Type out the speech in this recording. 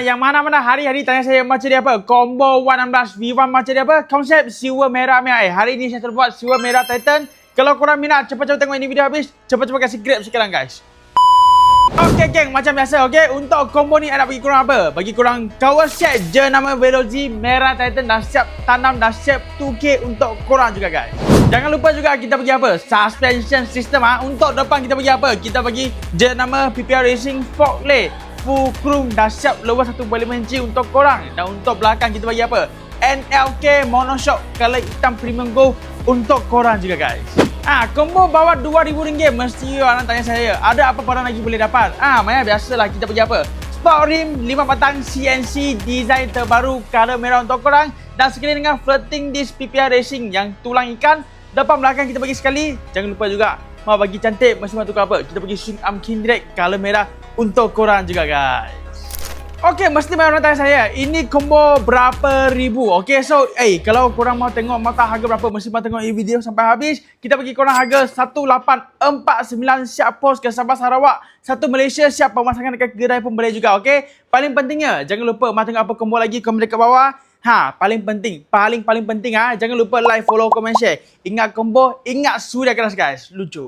yang mana-mana hari-hari tanya saya macam dia apa? Combo 116 V1 macam dia apa? Konsep silver merah merah. Hari ni saya terbuat silver merah Titan. Kalau korang minat, cepat-cepat tengok ini video habis. Cepat-cepat kasih grab sekarang guys. Okey geng, macam biasa okey. Untuk combo ni ada bagi korang apa? Bagi korang cover set jenama Veloci merah Titan dah siap tanam, dah siap 2K untuk korang juga guys. Jangan lupa juga kita bagi apa? Suspension system Untuk depan kita bagi apa? Kita bagi jenama PPR Racing Forklift full chrome dah siap luas 1.5 inci untuk korang. Dan untuk belakang kita bagi apa? NLK monoshock color hitam premium gold untuk korang juga guys. Combo bawah RM2,000 mesti orang tanya saya, ada apa korang lagi boleh dapat? Maya biasalah kita bagi apa? Sport rim 5 batang CNC design terbaru color merah untuk korang dan sekali dengan floating disc PPR Racing yang tulang ikan. Depan belakang kita bagi sekali. Jangan lupa juga mau bagi cantik mesti mau tukar apa? Kita bagi swing arm Kindred color merah untuk korang juga guys. Okey, mesti banyak orang tanya saya, ini combo berapa ribu? Okey, so kalau korang mau tengok mau tahu harga berapa, mesti mau tengok ini video sampai habis. Kita bagi korang harga 1849 siap pos ke Sabah Sarawak, satu Malaysia siap pemasangan dekat kedai pun boleh juga. Okey, paling pentingnya jangan lupa mau tengok apa combo lagi, komen dekat bawah. Paling penting, paling penting jangan lupa like, follow, komen, share. Ingat combo, ingat sudah keras guys, lucu.